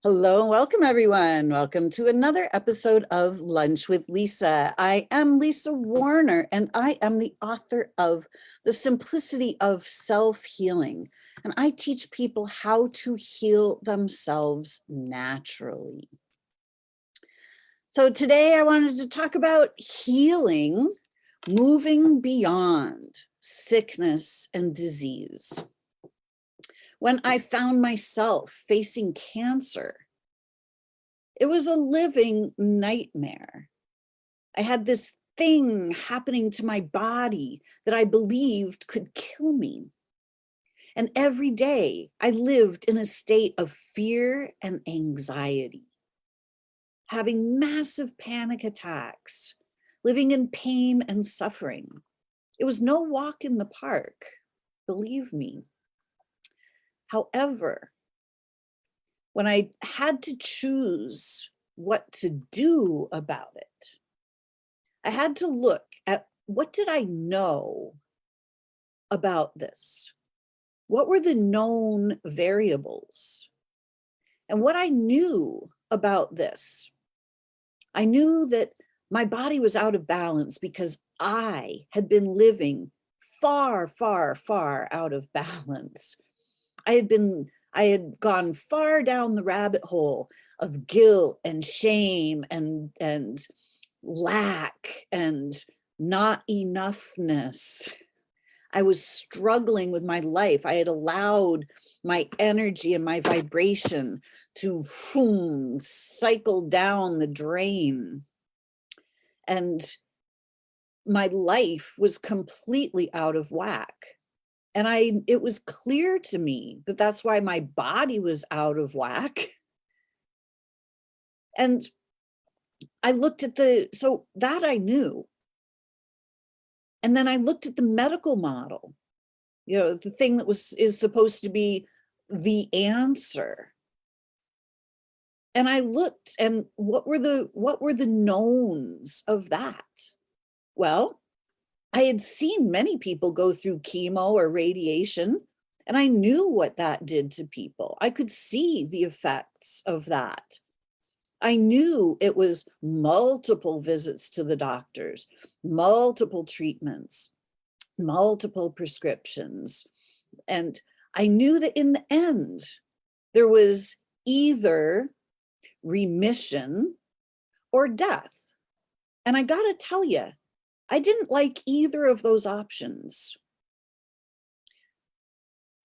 Hello and welcome, everyone. Welcome to another episode of Lunch with Lisa. I am Lisa Warner, and I am the author of The Simplicity of Self-Healing. And I teach people how to heal themselves naturally. So today I wanted to talk about healing, moving beyond sickness and disease. When I found myself facing cancer, it was a living nightmare. I had this thing happening to my body that I believed could kill me. And every day I lived in a state of fear and anxiety, having massive panic attacks, living in pain and suffering. It was no walk in the park, believe me. However, when I had to choose what to do about it, I had to look at what did I know about this? What were the known variables? And what I knew about this, I knew that my body was out of balance because I had been living far, far, far out of balance. I had gone far down the rabbit hole of guilt and shame and lack and not enoughness. I was struggling with my life. I had allowed my energy and my vibration to cycle down the drain. And my life was completely out of whack. And it was clear to me that that's why my body was out of whack. And I looked at so that I knew. And then I looked at the medical model, the thing that is supposed to be the answer. And I looked, and what were the knowns of that? Well, I had seen many people go through chemo or radiation, and I knew what that did to people. I could see the effects of that. I knew it was multiple visits to the doctors, multiple treatments, multiple prescriptions. And I knew that in the end, there was either remission or death. And I gotta tell you, I didn't like either of those options.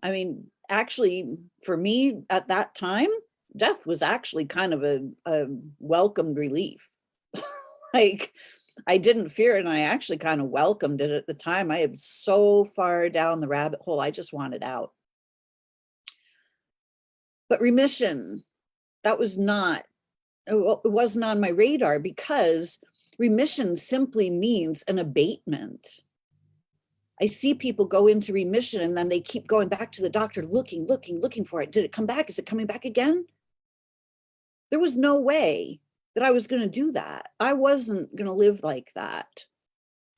I mean, actually, for me at that time, death was actually kind of a welcomed relief. Like, I didn't fear it, and I actually kind of welcomed it at the time. I was so far down the rabbit hole, I just wanted out. But remission, that was not, it wasn't on my radar, because remission simply means an abatement. I see people go into remission and then they keep going back to the doctor, looking for it. Did it come back? Is it coming back again? There was no way that I was going to do that. I wasn't going to live like that.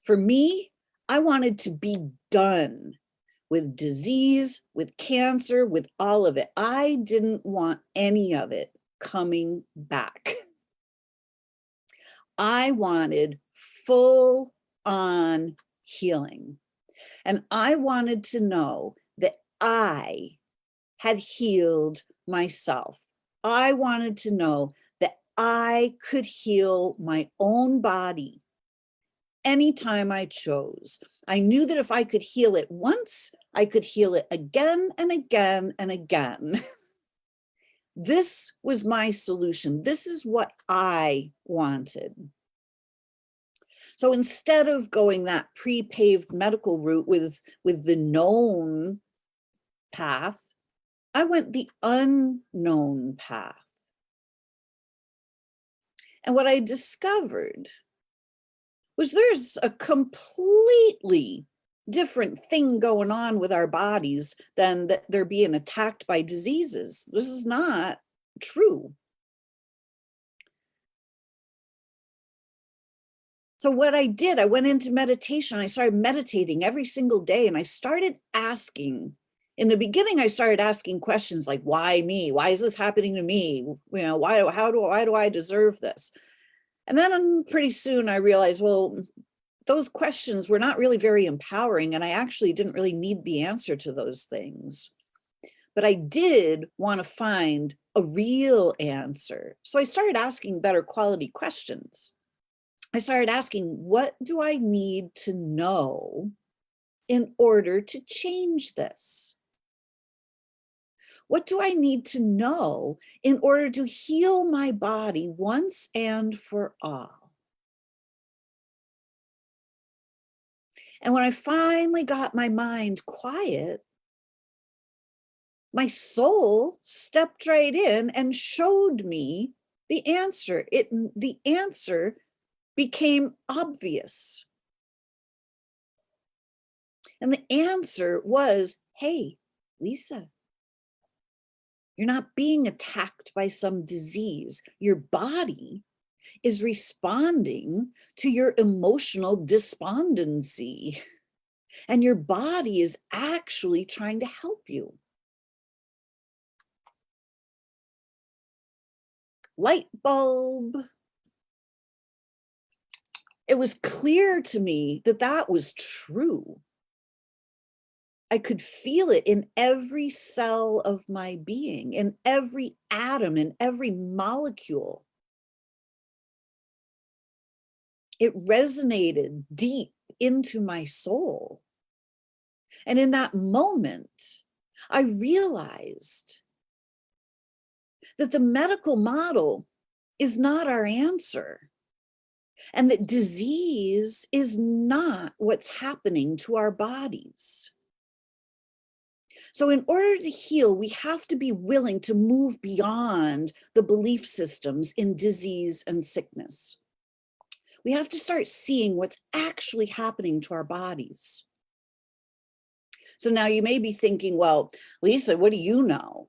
For me, I wanted to be done with disease, with cancer, with all of it. I didn't want any of it coming back. I wanted full on healing. And I wanted to know that I had healed myself. I wanted to know that I could heal my own body anytime I chose. I knew that if I could heal it once, I could heal it again and again and again. This was my solution. This is what I wanted. So instead of going that pre-paved medical route with the known path, I went the unknown path. And what I discovered was there's a completely different thing going on with our bodies than that they're being attacked by diseases. This is not true. So what I did, I went into meditation. I started meditating every single day, and I started asking In the beginning, I started asking questions like, why me? Why is this happening to me? Why do I deserve this? And then pretty soon I realized, well, those questions were not really very empowering, and I actually didn't really need the answer to those things. But I did want to find a real answer. So I started asking better quality questions. I started asking, what do I need to know in order to change this? What do I need to know in order to heal my body once and for all? And when I finally got my mind quiet, my soul stepped right in and showed me the answer. The answer became obvious. And the answer was, hey, Lisa, you're not being attacked by some disease. Your body is responding to your emotional despondency. And your body is actually trying to help you. Light bulb. It was clear to me that that was true. I could feel it in every cell of my being, in every atom, in every molecule. It resonated deep into my soul. And in that moment, I realized that the medical model is not our answer, and that disease is not what's happening to our bodies. So in order to heal, we have to be willing to move beyond the belief systems in disease and sickness. We have to start seeing what's actually happening to our bodies. So now you may be thinking, well, Lisa, what do you know?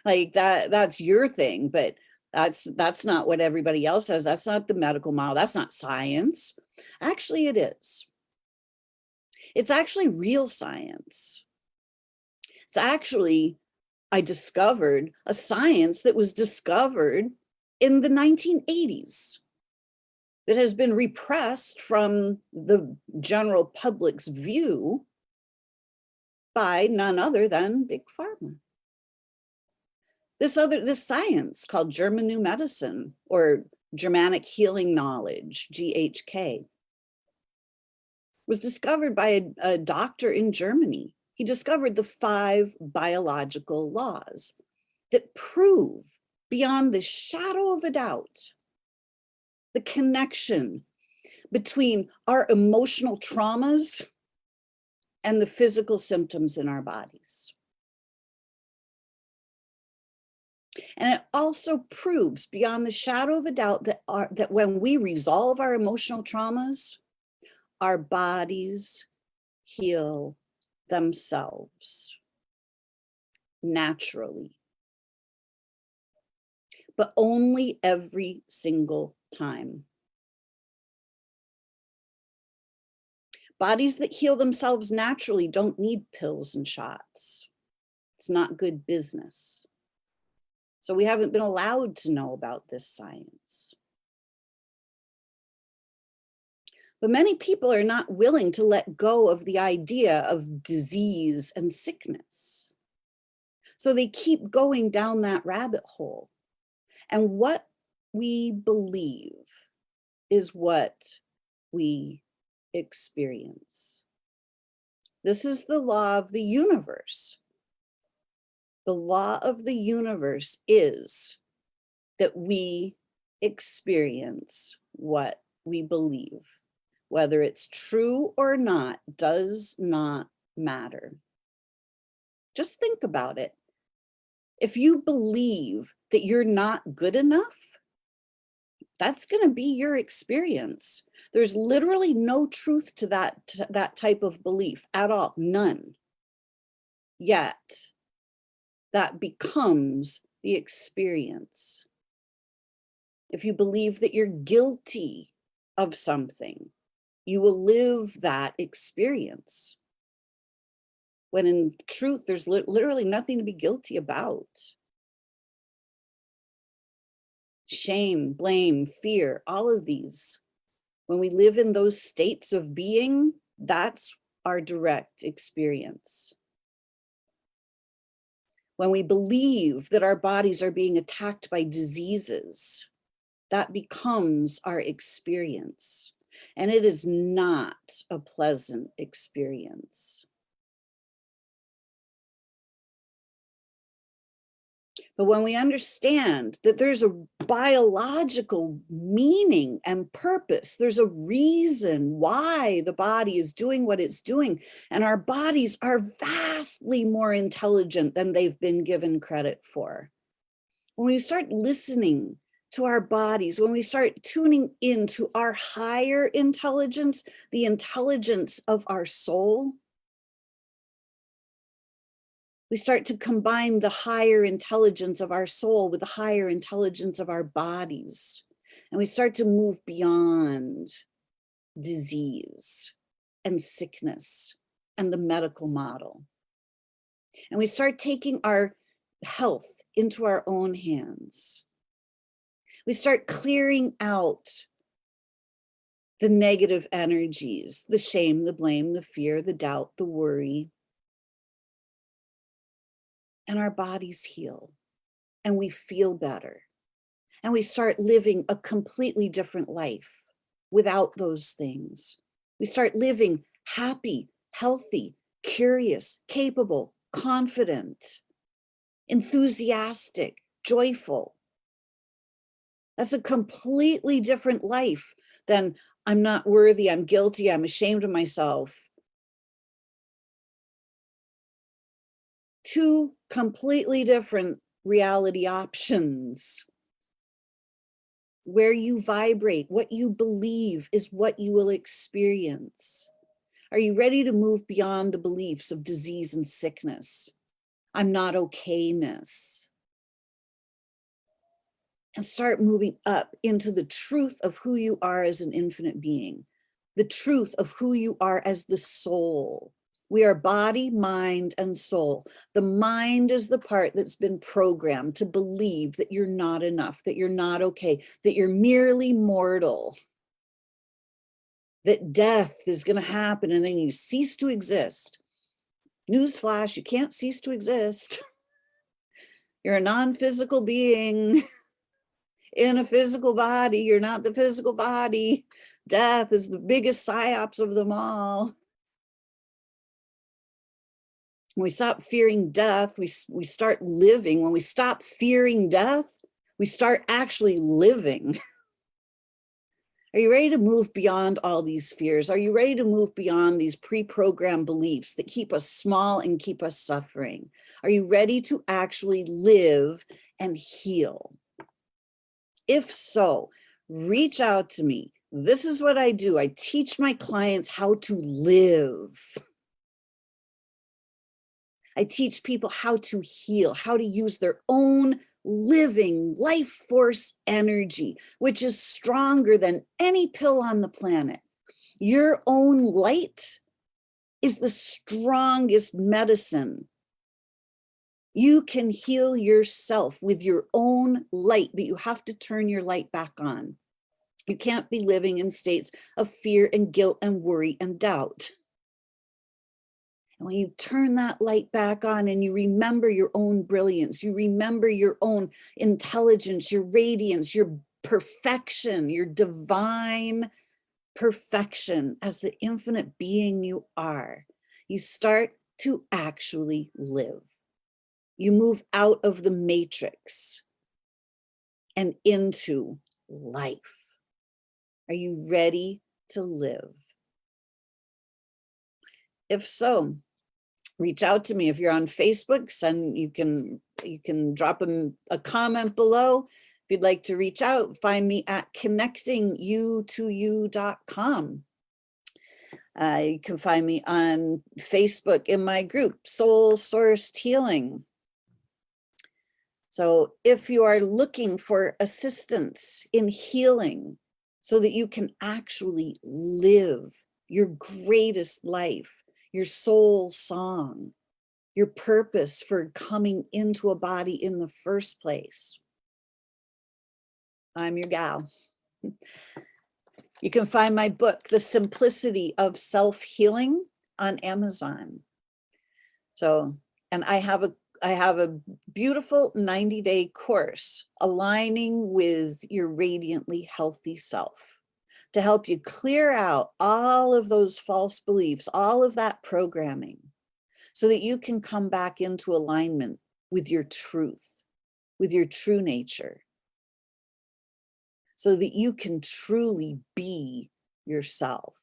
Like that's your thing, but that's not what everybody else says. That's not the medical model. That's not science. Actually, it is. It's actually real science. It's actually, I discovered a science that was discovered in the 1980s that has been repressed from the general public's view by none other than Big Pharma. This science called German New Medicine, or Germanic Healing Knowledge, GHK, was discovered by a doctor in Germany. He discovered the 5 biological laws that prove beyond the shadow of a doubt the connection between our emotional traumas and the physical symptoms in our bodies. And it also proves beyond the shadow of a doubt that when we resolve our emotional traumas, our bodies heal themselves naturally, but only every single time. Bodies that heal themselves naturally don't need pills and shots. It's not good business. So we haven't been allowed to know about this science. But many people are not willing to let go of the idea of disease and sickness. So they keep going down that rabbit hole. And what we believe is what we experience. This is the law of the universe. The law of the universe is that we experience what we believe. Whether it's true or not does not matter. Just think about it. If you believe that you're not good enough, that's going to be your experience. There's literally no truth to that type of belief at all, none. Yet, that becomes the experience. If you believe that you're guilty of something, you will live that experience. when in truth, there's literally nothing to be guilty about. Shame, blame, fear, all of these. When we live in those states of being, that's our direct experience. When we believe that our bodies are being attacked by diseases, that becomes our experience. And it is not a pleasant experience. But when we understand that there's a biological meaning and purpose, there's a reason why the body is doing what it's doing, and our bodies are vastly more intelligent than they've been given credit for. When we start listening to our bodies, when we start tuning into our higher intelligence, the intelligence of our soul, we start to combine the higher intelligence of our soul with the higher intelligence of our bodies. And we start to move beyond disease and sickness and the medical model. And we start taking our health into our own hands. We start clearing out the negative energies, the shame, the blame, the fear, the doubt, the worry. And our bodies heal and we feel better. And we start living a completely different life without those things. We start living happy, healthy, curious, capable, confident, enthusiastic, joyful. That's a completely different life than I'm not worthy, I'm guilty, I'm ashamed of myself. Two completely different reality options. Where you vibrate, what you believe is what you will experience. Are you ready to move beyond the beliefs of disease and sickness? I'm not okayness. And start moving up into the truth of who you are as an infinite being, the truth of who you are as the soul. We are body, mind, and soul. The mind is the part that's been programmed to believe that you're not enough, that you're not okay, that you're merely mortal, that death is going to happen and then you cease to exist. Newsflash, you can't cease to exist. You're a non-physical being in a physical body. You're not the physical body. Death is the biggest psyops of them all. When we stop fearing death, we start living. When we stop fearing death, we start actually living. Are you ready to move beyond all these fears? Are you ready to move beyond these pre-programmed beliefs that keep us small and keep us suffering? Are you ready to actually live and heal? If so, reach out to me. This is what I do. I teach my clients how to live. I teach people how to heal, how to use their own living life force energy, which is stronger than any pill on the planet. Your own light is the strongest medicine. You can heal yourself with your own light, but you have to turn your light back on. You can't be living in states of fear and guilt and worry and doubt. And when you turn that light back on and you remember your own brilliance, you remember your own intelligence, your radiance, your perfection, your divine perfection as the infinite being you are, you start to actually live. You move out of the matrix and into life. Are you ready to live? If so, reach out to me. If you're on Facebook, you can drop a comment below. If you'd like to reach out, find me at connectingyou2you.com. You can find me on Facebook in my group, Soul Sourced Healing. So if you are looking for assistance in healing so that you can actually live your greatest life, your soul song, your purpose for coming into a body in the first place. I'm your gal. You can find my book, The Simplicity of Self-Healing, on Amazon. So, and I have a beautiful 90-day course aligning with your radiantly healthy self to help you clear out all of those false beliefs, all of that programming, so that you can come back into alignment with your truth, with your true nature, so that you can truly be yourself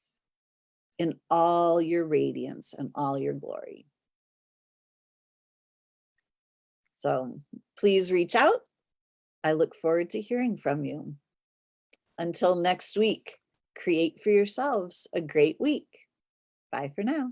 in all your radiance and all your glory. So please reach out. I look forward to hearing from you. Until next week, create for yourselves a great week. Bye for now.